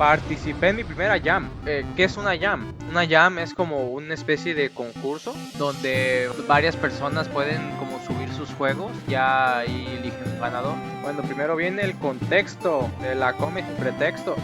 Participé en mi primera jam. ¿Qué es una jam? Una jam es como una especie de concurso donde varias personas pueden como subir sus juegos, ya ahí eligen un ganador. Bueno, primero viene el contexto de la cómic, pretexto.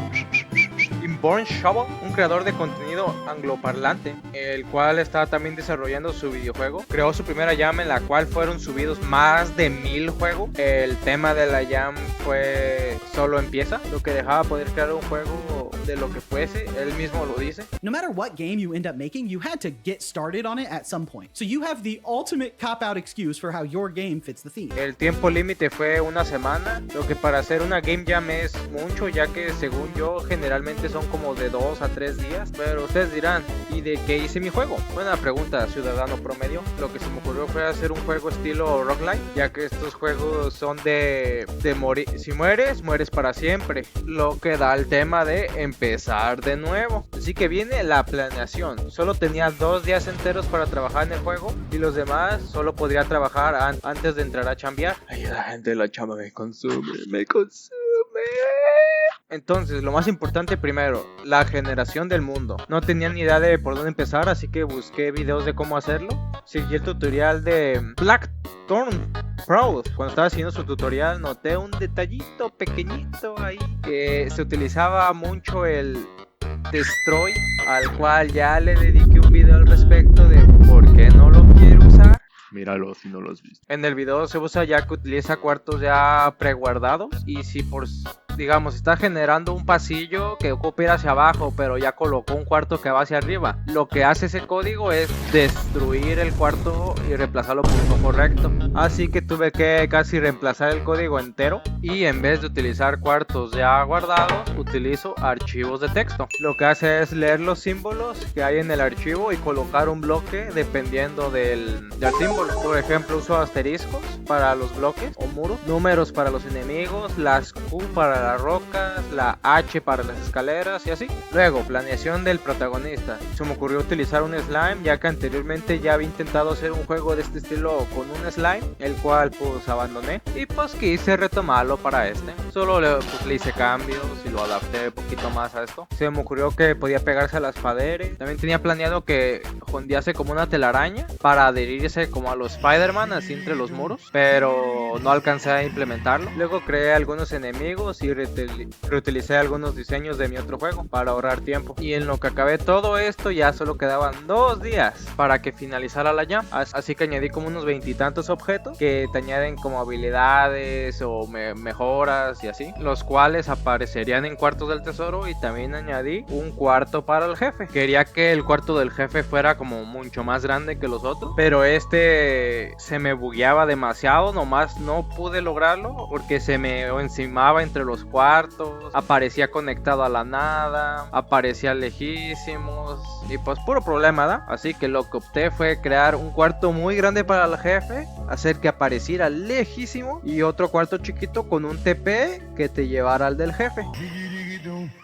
Inborn Shovel, un creador de contenido angloparlante, el cual estaba también desarrollando su videojuego, creó su primera jam en la cual fueron subidos más de 1000 juegos. El tema de la jam fue solo empieza, lo que dejaba poder crear un juego de lo que fuese, él mismo lo dice. No matter what game you end up making, you had to get started on it at some point. So you have the ultimate cop-out excuse for how your game fits the theme. El tiempo límite fue una semana, lo que para hacer una game jam es mucho, ya que según yo generalmente son como de 2 a 3 días. Pero ustedes dirán, ¿y de qué hice mi juego? Buena pregunta, ciudadano promedio. Lo que se me ocurrió fue hacer un juego estilo roguelike, ya que estos juegos son de morir. Si mueres, mueres para siempre, lo que da el tema de empezar de nuevo. Así que viene la planeación. Solo tenía 2 días enteros para trabajar en el juego y los demás solo podría trabajar antes de entrar a chambear. Ay, la gente de la chamba me consume. Entonces, lo más importante primero, la generación del mundo. No tenía ni idea de por dónde empezar, así que busqué videos de cómo hacerlo. Seguí el tutorial de Blackthorn Pro. Cuando estaba haciendo su tutorial noté un detallito pequeñito ahí, que se utilizaba mucho el Destroy, al cual ya le dediqué un video al respecto de por qué no lo quiero usar. Míralo si no lo has visto. En el video se usa ya que utiliza cuartos ya preguardados, y si por digamos está generando un pasillo que ocupa ir hacia abajo, pero ya colocó un cuarto que va hacia arriba, lo que hace ese código es destruir el cuarto y reemplazarlo por uno correcto. Así que tuve que casi reemplazar el código entero, y en vez de utilizar cuartos ya guardados, utilizo archivos de texto. Lo que hace es leer los símbolos que hay en el archivo y colocar un bloque dependiendo del símbolo. Por ejemplo, uso asteriscos para los bloques o muros, números para los enemigos, las Q para las rocas, la H para las escaleras y así. Luego, planeación del protagonista. Se me ocurrió utilizar un slime, ya que anteriormente ya había intentado hacer un juego de este estilo con un slime, el cual pues abandoné, y pues quise retomarlo para este. Solo le hice cambios y lo adapté un poquito más a esto. Se me ocurrió que podía pegarse a las paredes. También tenía planeado que jondease como una telaraña para adherirse como a los Spider-Man así entre los muros, pero no alcancé a implementarlo. Luego creé algunos enemigos y reutilicé algunos diseños de mi otro juego para ahorrar tiempo. Y en lo que acabé todo esto ya solo quedaban 2 días para que finalizara la jam. Así que añadí como unos 20 y tantos objetos que te añaden como habilidades o mejoras y así, los cuales aparecerían en cuartos del tesoro. Y también añadí un cuarto para el jefe. Quería que el cuarto del jefe fuera como mucho más grande que los otros, pero se me bugueaba demasiado, nomás no pude lograrlo porque se me encimaba entre los cuartos, aparecía conectado a la nada, aparecía lejísimos y pues puro problema, ¿da? Así que lo que opté fue crear un cuarto muy grande para el jefe, hacer que apareciera lejísimo, y otro cuarto chiquito con un TP que te llevara al del jefe.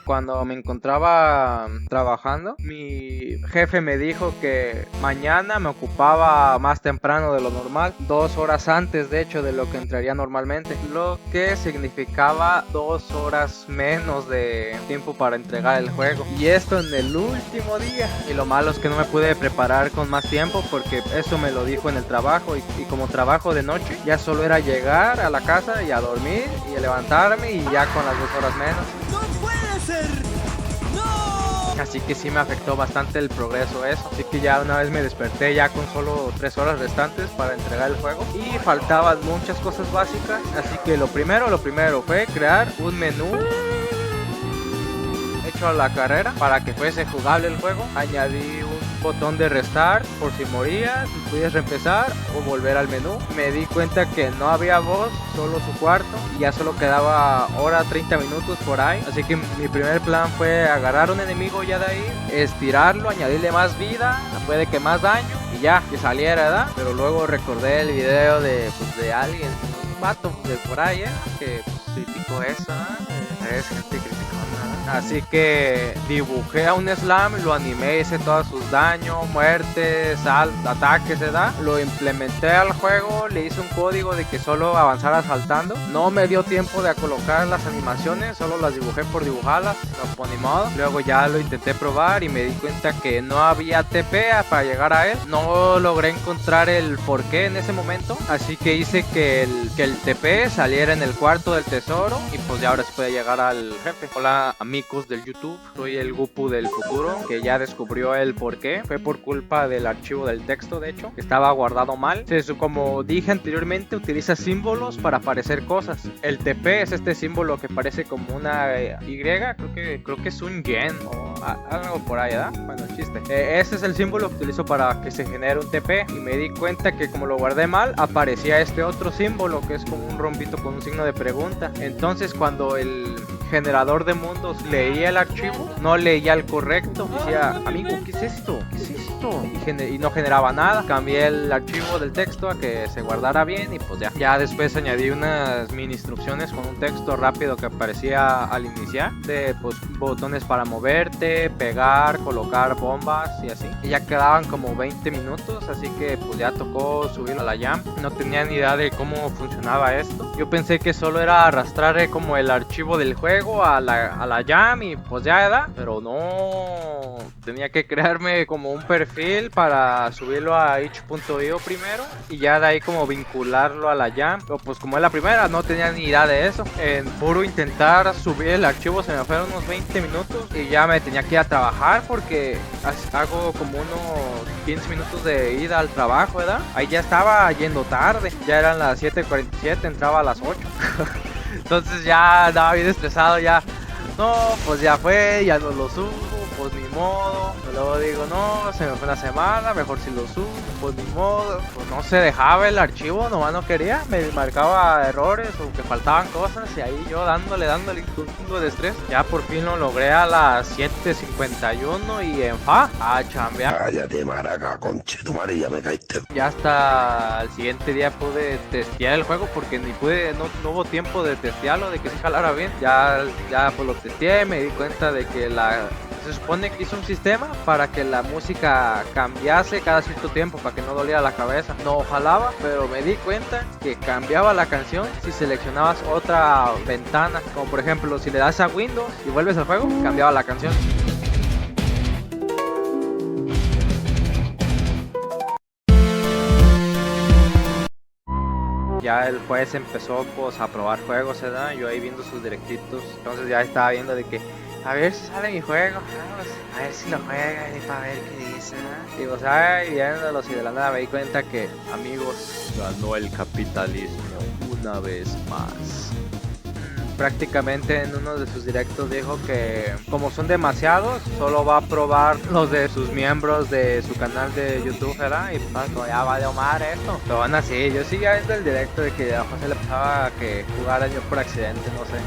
Cuando me encontraba trabajando, mi jefe me dijo que mañana me ocupaba más temprano de lo normal, 2 horas antes de hecho de lo que entraría normalmente, lo que significaba 2 horas menos de tiempo para entregar el juego, y esto en el último día. Y lo malo es que no me pude preparar con más tiempo porque eso me lo dijo en el trabajo, y como trabajo de noche, ya solo era llegar a la casa y a dormir y a levantarme, y ya con las 2 horas menos. Así que sí me afectó bastante el progreso eso. Así que ya una vez me desperté ya con solo 3 horas restantes para entregar el juego, y faltaban muchas cosas básicas. Así que lo primero fue crear un menú hecho a la carrera para que fuese jugable el juego. Añadí un botón de restart por si morías y podías reempezar o volver al menú. Me di cuenta que no había voz, solo su cuarto, y ya solo quedaba hora 30 minutos por ahí. Así que mi primer plan fue agarrar un enemigo ya de ahí, estirarlo, añadirle más vida, puede que más daño, y ya, que saliera, ¿verdad? Pero luego recordé el video de alguien, un vato de por ahí, que pues, criticó eso, es gente criticando, ¿verdad? Así que dibujé a un Slam, lo animé, hice todos sus daños, muertes, ataques, ¿verdad? Lo implementé al juego, le hice un código de que solo avanzara saltando. No me dio tiempo de colocar las animaciones, solo las dibujé por dibujarlas, no por ni modo. Luego ya lo intenté probar y me di cuenta que no había TP para llegar a él. No logré encontrar el porqué en ese momento, así que hice que el TP saliera en el cuarto del tesoro y pues ya ahora se puede llegar al jefe. Hola amigos del YouTube, soy el Gupu del futuro que ya descubrió el porqué. Fue por culpa del archivo del texto, de hecho, que estaba guardado mal. Como dije anteriormente, utiliza símbolos para aparecer cosas. El TP es este símbolo que parece como una Y, creo que es un yen o algo por ahí, ¿verdad? Bueno, chiste. Ese es el símbolo que utilizo para que se genere un TP y me di cuenta que como lo guardé mal, aparecía este otro símbolo que es como un rombito con un signo de pregunta. Entonces cuando el generador de mundos leía el archivo, no leía el correcto. Decía, amigo, ¿qué es esto? ¿Qué es esto? Y no generaba nada. Cambié el archivo del texto a que se guardara bien y pues ya después añadí unas mini instrucciones con un texto rápido que aparecía al iniciar, de pues botones para moverte, pegar, colocar bombas y así. Y ya quedaban como 20 minutos, así que pues ya tocó subirlo a la jam. No tenía ni idea de cómo funcionaba esto. Yo pensé que solo era arrastrar como el archivo del juego a la jam y pues ya era, pero no, tenía que crearme como un perfil para subirlo a itch.io primero y ya de ahí como vincularlo a la jam. Pero pues como es la primera, no tenía ni idea de eso. En puro intentar subir el archivo se me fueron unos 20 minutos y ya me tenía que ir a trabajar porque hago como unos 15 minutos de ida al trabajo, ¿verdad? Ahí ya estaba yendo tarde, ya eran las 7:47, entraba a las 8. Entonces ya andaba bien estresado, ya no, pues ya fue, ya no lo subo, pues ni modo. Luego digo, no, se me fue una semana, mejor si lo subo, pues ni modo. Pues no se dejaba el archivo, nomás no quería, me marcaba errores o que faltaban cosas y ahí yo dándole un chingo de estrés. Ya por fin lo logré a las 7:51 y a chambear. Cállate, maraca, conchetumare, ya me caíste. Ya hasta el siguiente día pude testear el juego porque no hubo tiempo de testearlo, de que se jalara bien. Ya pues lo testeé, me di cuenta de que se supone que hizo un sistema para que la música cambiase cada cierto tiempo para que no doliera la cabeza. No jalaba, pero me di cuenta que cambiaba la canción si seleccionabas otra ventana. Como por ejemplo, si le das a Windows y vuelves al juego, cambiaba la canción. Ya el juez empezó pues a probar juegos, ¿verdad? Yo ahí viendo sus directitos, entonces ya estaba viendo de que a ver si sale mi juego, vamos, a ver si lo juega y para ver qué dice, ¿no? Y pues ahí viéndolos y de la nada me di cuenta que, amigos, ganó el capitalismo una vez más. Prácticamente en uno de sus directos dijo que como son demasiados, solo va a probar los de sus miembros de su canal de YouTube, ¿verdad? Y pues ya va de Omar esto. Pero van así, yo seguía viendo el directo de que a José le pasaba que jugara yo por accidente, no sé.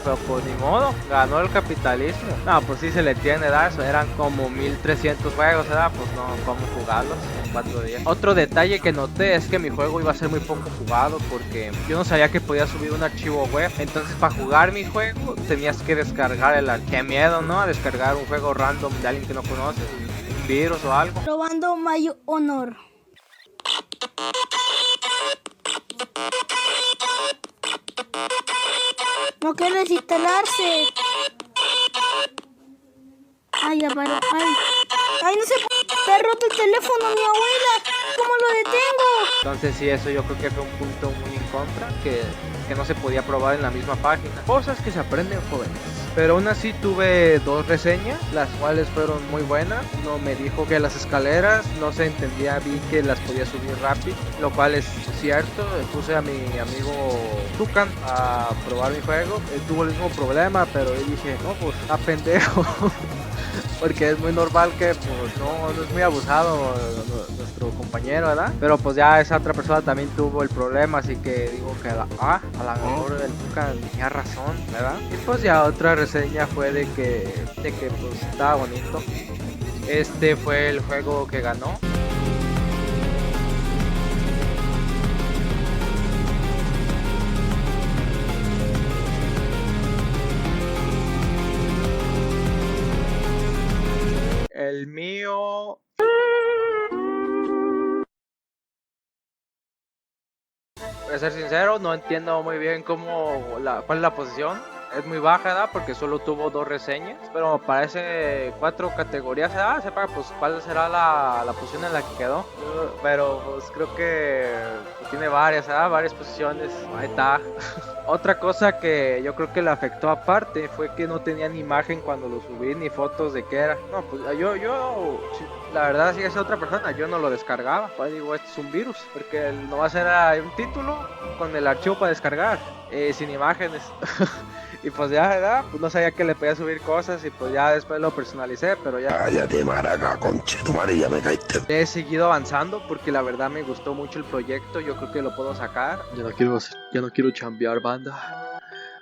Pero pues ni modo, ganó el capitalismo. No, pues sí se le entiende, ¿verdad? Eso eran como 1300 juegos, ¿verdad? Pues no, ¿cómo jugarlos en 4 días? Otro detalle que noté es que mi juego iba a ser muy poco jugado porque yo no sabía que podía subir un archivo web. Entonces para jugar mi juego tenías que descargar qué miedo, ¿no? A descargar un juego random de alguien que no conoces, un virus o algo. Probando My Honor. No quiere desinstalarse. Ay, ya para. Ay, no se puede. Está roto el teléfono, mi abuela. ¿Cómo lo detengo? Entonces sí, eso yo creo que fue un punto muy en contra, que no se podía probar en la misma página. Cosas que se aprenden, jóvenes. Pero aún así tuve 2 reseñas, las cuales fueron muy buenas. Uno me dijo que las escaleras no se entendía, vi que las podía subir rápido, lo cual es cierto. Puse a mi amigo Tucan a probar mi juego, él tuvo el mismo problema, pero yo dije, no, pues está pendejo. Porque es muy normal que pues no es muy abusado nuestro compañero, ¿verdad? Pero pues ya esa otra persona también tuvo el problema, así que digo que a lo mejor el Tucan tenía razón, ¿verdad? Y pues ya otra reseña fue de que pues estaba bonito. Este fue el juego que ganó. El mío... Voy a ser sincero, no entiendo muy bien cuál es la posición. Es muy baja, ¿verdad? Porque solo tuvo 2 reseñas. Pero me parece 4 categorías, ¿verdad? Sepa pues cuál será la posición en la que quedó. Pero pues creo que pues, tiene varias, ¿verdad? Varias posiciones. Ahí está. Otra cosa que yo creo que le afectó aparte fue que no tenía ni imagen cuando lo subí ni fotos de qué era. No, pues la verdad si es otra persona, yo no lo descargaba. Pues digo, este es un virus, porque nomás era un título con el archivo para descargar, sin imágenes. Y pues ya, ¿verdad? Pues no sabía que le podía subir cosas y pues ya después lo personalicé, pero ya... Cállate, maraca, conche tu madre, ya me caíste. He seguido avanzando porque la verdad me gustó mucho el proyecto, yo creo que lo puedo sacar. Ya no quiero chambear, banda.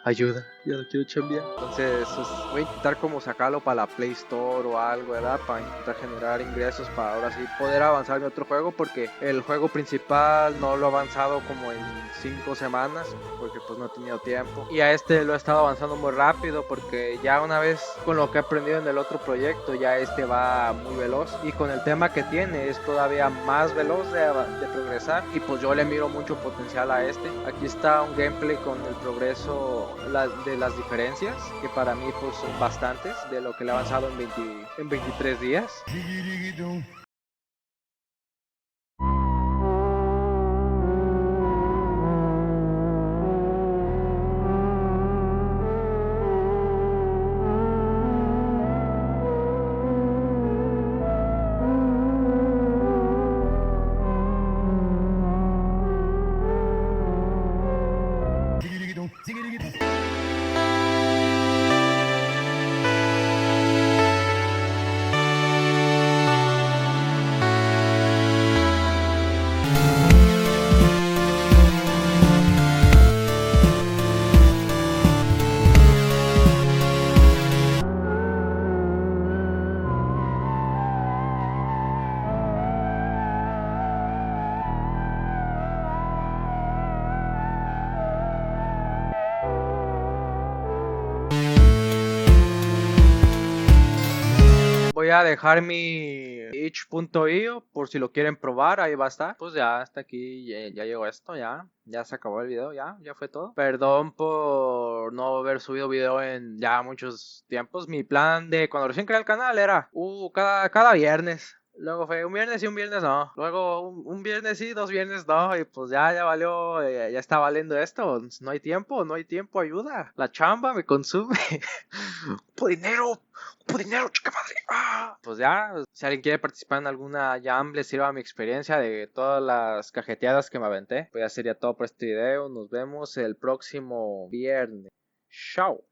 Ayuda, ya no quiero chambear. Entonces pues, voy a intentar como sacarlo para la Play Store o algo, ¿verdad? Para intentar generar ingresos para ahora sí poder avanzar en otro juego, porque el juego principal no lo he avanzado como en 5 semanas porque pues no he tenido tiempo, y a este lo he estado avanzando muy rápido porque ya una vez con lo que he aprendido en el otro proyecto ya este va muy veloz, y con el tema que tiene es todavía más veloz de progresar, y pues yo le miro mucho potencial a este. Aquí está un gameplay con el progreso de las diferencias, que para mí pues son bastantes de lo que le he avanzado en 23 días. Voy a dejar mi itch.io por si lo quieren probar, ahí va a estar. Pues ya hasta aquí, ya llegó esto, ya se acabó el video, ya fue todo. Perdón por no haber subido video en ya muchos tiempos. Mi plan de cuando recién creé el canal era cada viernes. Luego fue un viernes y un viernes no. Luego un viernes sí, 2 viernes no. Y pues ya valió, ya está valiendo esto. No hay tiempo, ayuda. La chamba me consume. ¡Ocupo dinero, chica madre! ¡Ah! Pues ya, si alguien quiere participar en alguna jam, les sirva mi experiencia de todas las cajeteadas que me aventé. Pues ya sería todo por este video. Nos vemos el próximo viernes. Chao.